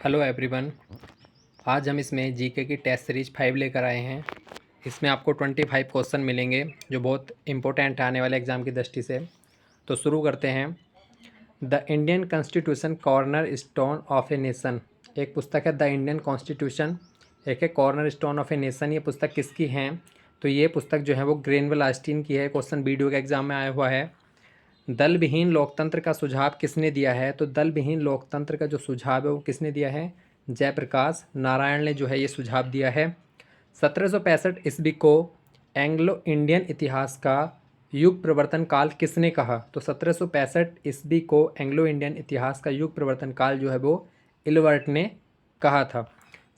Hello everyone. आज हम इसमें जीके की टेस्ट सीरीज 5 लेकर आए हैं। इसमें आपको 25 क्वेश्चन मिलेंगे जो बहुत इंपॉर्टेंट है आने वाले एग्ज़ाम की दृष्टि से। तो शुरू करते हैं। The Indian constitution corner stone of a nation. एक पुस्तक है द इंडियन कॉन्स्टिट्यूशन, एक है corner stone of a nation. ये पुस्तक किसकी है? तो ये पुस्तक जो है वो ग्रेनवेल ऑस्टिन की है। क्वेश्चन वीडियो के एग्ज़ाम में आया हुआ है। दल विहीन लोकतंत्र का सुझाव किसने दिया है? तो दल विहीन लोकतंत्र का जो सुझाव है वो किसने दिया है? जयप्रकाश नारायण ने जो है ये सुझाव दिया है। 1765 ईस्वी को एंग्लो इंडियन इतिहास का युग प्रवर्तन काल किसने कहा? तो 1765 ईस्वी को एंग्लो इंडियन इतिहास का युग प्रवर्तन काल जो है वो इल्बर्ट ने कहा था।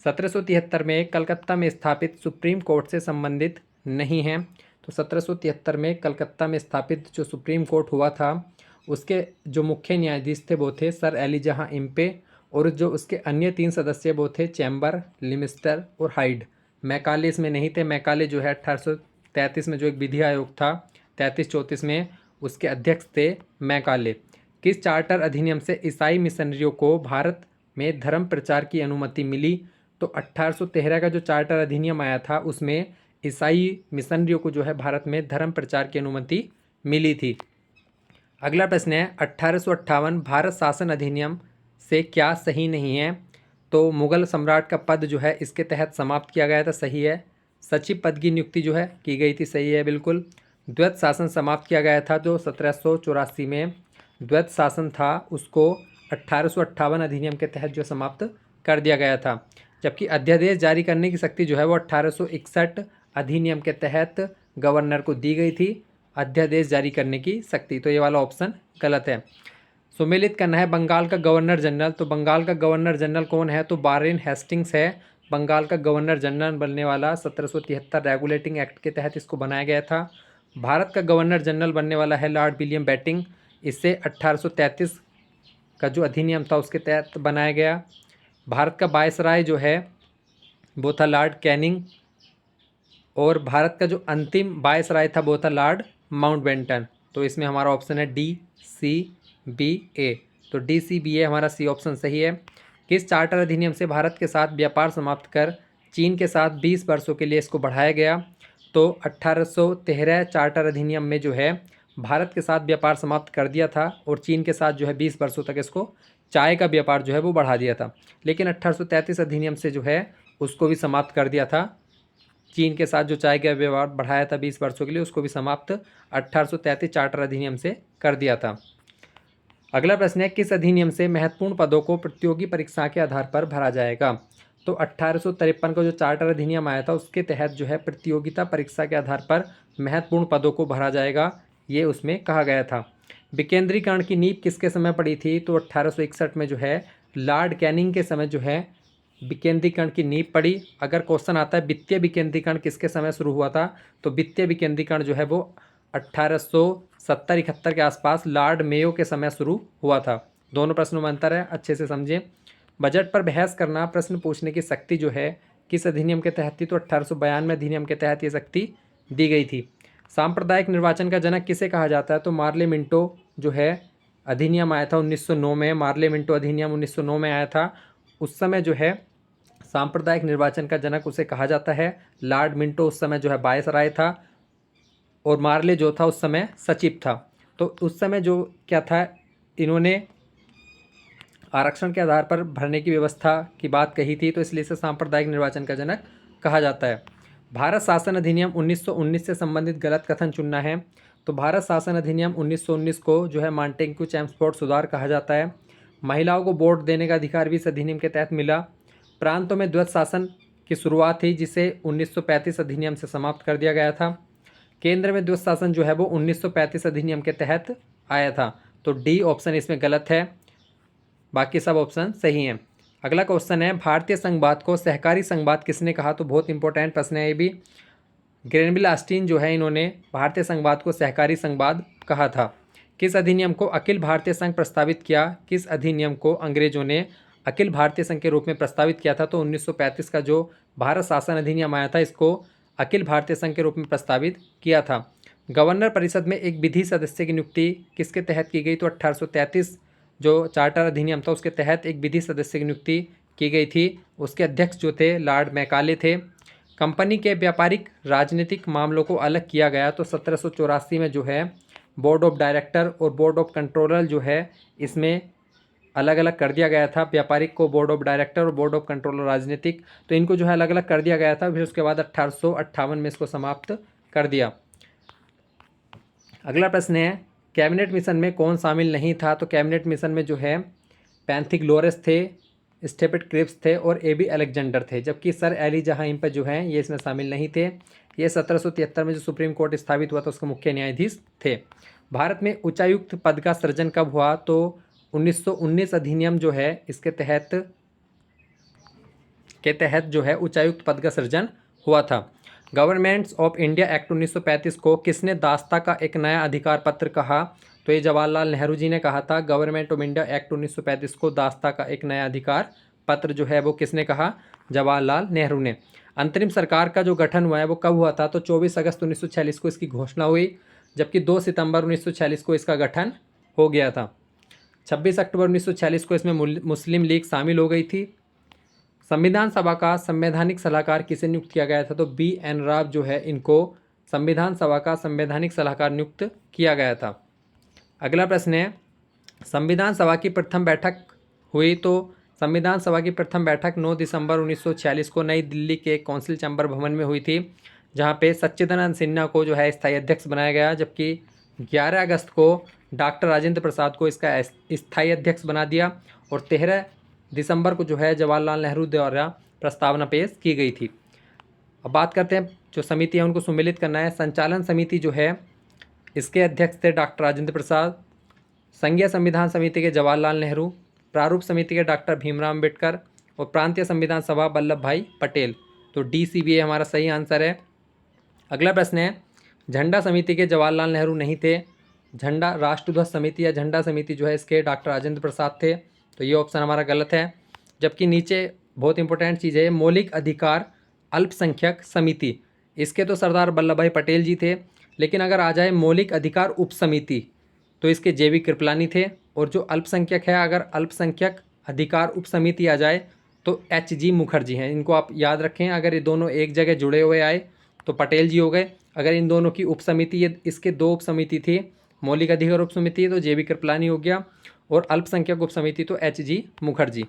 1773 में कलकत्ता में स्थापित सुप्रीम कोर्ट से संबंधित नहीं है। तो 1773 में कलकत्ता में स्थापित जो सुप्रीम कोर्ट हुआ था उसके जो मुख्य न्यायाधीश थे वो थे सर एलिजहाँ इम्पे, और जो उसके अन्य 3 सदस्य वो थे चैम्बर, लिमिस्टर और हाइड। मैकाले इसमें नहीं थे। मैकाले जो है 1833 में जो एक विधि आयोग था 33-34 में, उसके अध्यक्ष थे मैकाले। किस चार्टर अधिनियम से ईसाई मिशनरियों को भारत में धर्म प्रचार की अनुमति मिली? तो 1813 का जो चार्टर अधिनियम आया था उसमें ईसाई मिशनरियों को जो है भारत में धर्म प्रचार की अनुमति मिली थी। अगला प्रश्न है 1858 भारत शासन अधिनियम से क्या सही नहीं है? तो मुगल सम्राट का पद जो है इसके तहत समाप्त किया गया था, सही है। सचिव पद की नियुक्ति जो है की गई थी, सही है बिल्कुल। द्वैत शासन समाप्त किया गया था जो 1784 में द्वैत शासन था उसको 1858 अधिनियम के तहत जो समाप्त कर दिया गया था। जबकि अध्यादेश जारी करने की शक्ति जो है वो 1861 अधिनियम के तहत गवर्नर को दी गई थी, अध्यादेश जारी करने की शक्ति। तो ये वाला ऑप्शन गलत है। सुमेलित करना है बंगाल का गवर्नर जनरल। तो बंगाल का गवर्नर जनरल कौन है? तो वारेन हेस्टिंग्स है बंगाल का गवर्नर जनरल बनने वाला। 1773 रेगुलेटिंग एक्ट के तहत इसको बनाया गया था। भारत का गवर्नर जनरल बनने वाला है लॉर्ड विलियम बेटिंग। इसे 1833 का जो अधिनियम था उसके तहत बनाया गया। भारत का वायसराय जो है वो था लॉर्ड कैनिंग, और भारत का जो अंतिम वायसराय था वो था लॉर्ड माउंटबेटन। तो इसमें हमारा ऑप्शन है DCBA। तो DCBA हमारा सी ऑप्शन सही है। किस चार्टर अधिनियम से भारत के साथ व्यापार समाप्त कर चीन के साथ 20 वर्षों के लिए इसको बढ़ाया गया? तो 1813 चार्टर अधिनियम में जो है भारत के साथ व्यापार समाप्त कर दिया था और चीन के साथ जो है 20 वर्षों तक इसको चाय का व्यापार जो है वो बढ़ा दिया था। लेकिन 1833 अधिनियम से जो है उसको भी समाप्त कर दिया था। चीन के साथ जो चाय का व्यवहार बढ़ाया था 20 वर्षों के लिए उसको भी समाप्त 1833 चार्टर अधिनियम से कर दिया था। अगला प्रश्न है किस अधिनियम से महत्वपूर्ण पदों को प्रतियोगी परीक्षा के आधार पर भरा जाएगा? तो 1853 का जो चार्टर अधिनियम आया था उसके तहत जो है प्रतियोगिता परीक्षा के आधार पर महत्वपूर्ण पदों को भरा जाएगा, ये उसमें कहा गया था। विकेंद्रीकरण की नींव किसके समय पड़ी थी? तो 1861 में जो है लॉर्ड कैनिंग के समय जो है विकेंद्रीकरण की नींव पड़ी। अगर क्वेश्चन आता है वित्तीय विकेंद्रीकरण किसके समय शुरू हुआ था? तो वित्तीय विकेंद्रीकरण जो है वो 1870-71 के आसपास लॉर्ड मेयो के समय शुरू हुआ था। दोनों प्रश्नों में अंतर है, अच्छे से समझें। बजट पर बहस करना, प्रश्न पूछने की शक्ति जो है किस अधिनियम के तहत थी? तो 1892 अधिनियम के तहत ये शक्ति दी गई थी। सांप्रदायिक निर्वाचन का जनक किसे कहा जाता है? तो मार्ले मिंटो जो है अधिनियम आया था 1909 में। मार्ले मिंटो अधिनियम 1909 में आया था। उस समय जो है सांप्रदायिक निर्वाचन का जनक उसे कहा जाता है। लॉर्ड मिंटो उस समय जो है वायसराय था और मार्ले जो था उस समय सचिव था। तो उस समय जो क्या था, इन्होंने आरक्षण के आधार पर भरने की व्यवस्था की बात कही थी, तो इसलिए इसे सांप्रदायिक निर्वाचन का जनक कहा जाता है। भारत शासन अधिनियम 1919 से संबंधित गलत कथन चुनना है। तो भारत शासन अधिनियम 1919 को जो है मांटेग्यू चैम्सफोर्ड सुधार कहा जाता है। महिलाओं को वोट देने का अधिकार भी इस अधिनियम के तहत मिला। प्रांतों में द्वैत शासन की शुरुआत थी जिसे 1935 अधिनियम से समाप्त कर दिया गया था। केंद्र में द्वैत शासन जो है वो 1935 अधिनियम के तहत आया था। तो डी ऑप्शन इसमें गलत है, बाकी सब ऑप्शन सही हैं। अगला क्वेश्चन है भारतीय संघवाद को सहकारी संघवाद किसने कहा? तो बहुत इंपॉर्टेंट प्रश्न है ये भी। ग्रेनविल ऑस्टिन जो है इन्होंने भारतीय संघवाद को सहकारी संघवाद कहा था। किस अधिनियम को अखिल भारतीय संघ प्रस्तावित किया? किस अधिनियम को अंग्रेजों ने अखिल भारतीय संघ के रूप में प्रस्तावित किया था? तो 1935 का जो भारत शासन अधिनियम आया था इसको अखिल भारतीय संघ के रूप में प्रस्तावित किया था। गवर्नर परिषद में एक विधि सदस्य की नियुक्ति किसके तहत की गई? तो 1833 जो चार्टर अधिनियम था उसके तहत एक विधि सदस्य की नियुक्ति की गई थी। उसके अध्यक्ष जो थे लॉर्ड मैकाले थे। कंपनी के व्यापारिक राजनीतिक मामलों को अलग किया गया। तो 1784 में जो है बोर्ड ऑफ डायरेक्टर और बोर्ड ऑफ कंट्रोलर जो है इसमें अलग अलग कर दिया गया था। व्यापारिक को बोर्ड ऑफ डायरेक्टर और बोर्ड ऑफ कंट्रोलर राजनीतिक, तो इनको जो है अलग अलग कर दिया गया था। फिर उसके बाद 1858 में इसको समाप्त कर दिया। अगला प्रश्न है कैबिनेट मिशन में कौन शामिल नहीं था। तो कैबिनेट मिशन में जो है पैंथिकलोरस थे, स्टेफेट क्रिप्स थे और एबी अलेक्जेंडर थे, जबकि सर एली जहां इन पर जो है ये इसमें शामिल नहीं थे। ये 1773 में जो सुप्रीम कोर्ट स्थापित हुआ था उसके मुख्य न्यायाधीश थे। भारत में उच्चायुक्त पद का सृजन कब हुआ। तो 1919 अधिनियम जो है इसके तहत जो है उच्चायुक्त पद का सृजन हुआ था। गवर्नमेंट्स ऑफ इंडिया एक्ट 1935 को किसने दास्ता का एक नया अधिकार पत्र कहा। तो ये जवाहरलाल नेहरू जी ने कहा था। गवर्नमेंट ऑफ इंडिया एक्ट 1935 को दास्ता का एक नया अधिकार पत्र जो है वो किसने कहा, जवाहरलाल नेहरू ने। अंतरिम सरकार का जो गठन हुआ है वो कब हुआ था। तो 24 अगस्त 1946 को इसकी घोषणा हुई, जबकि 2 सितंबर 1946 को इसका गठन हो गया था। 26 अक्टूबर 1946 को इसमें मुस्लिम लीग शामिल हो गई थी। संविधान सभा का संवैधानिक सलाहकार किसे नियुक्त किया गया था। तो BN राव जो है इनको संविधान सभा का संवैधानिक सलाहकार नियुक्त किया गया था। अगला प्रश्न है संविधान सभा की प्रथम बैठक हुई। तो संविधान सभा की प्रथम बैठक 9 दिसंबर 1946 को नई दिल्ली के कौंसिल चैम्बर भवन में हुई थी, जहां पे सच्चिदानंद सिन्हा को जो है स्थायी अध्यक्ष बनाया गया, जबकि 11 अगस्त को डॉक्टर राजेंद्र प्रसाद को इसका स्थायी अध्यक्ष बना दिया और 13 दिसंबर को जो है जवाहरलाल नेहरू द्वारा प्रस्तावना पेश की गई थी। अब बात करते हैं जो समिति है उनको सम्मिलित करना है। संचालन समिति जो है इसके अध्यक्ष थे डॉक्टर राजेंद्र प्रसाद, संघीय संविधान समिति के जवाहरलाल नेहरू, प्रारूप समिति के डॉक्टर भीमराव अम्बेडकर और प्रांतीय संविधान सभा वल्लभ भाई पटेल। तो DCBA हमारा सही आंसर है। अगला प्रश्न है झंडा समिति के जवाहरलाल नेहरू नहीं थे। झंडा राष्ट्रध्वज समिति या झंडा समिति जो है इसके डॉक्टर राजेंद्र प्रसाद थे। तो ये ऑप्शन हमारा गलत है। जबकि नीचे बहुत इंपॉर्टेंट चीज़ है मौलिक अधिकार अल्पसंख्यक समिति, इसके तो सरदार वल्लभ भाई पटेल जी थे, लेकिन अगर आ जाए मौलिक अधिकार उप समिति तो इसके JB कृपलानी थे। और जो अल्पसंख्यक है, अगर अल्पसंख्यक अधिकार उप समिति आ जाए तो HG मुखर्जी हैं। इनको आप याद रखें, अगर ये दोनों एक जगह जुड़े हुए आए तो पटेल जी हो गए। अगर इन दोनों की उप समिति, ये इसके 2 उप समिति थी, मौलिक अधिकार उप समिति तो JB कृपलानी हो गया और अल्पसंख्यक उप समिति तो HG मुखर्जी।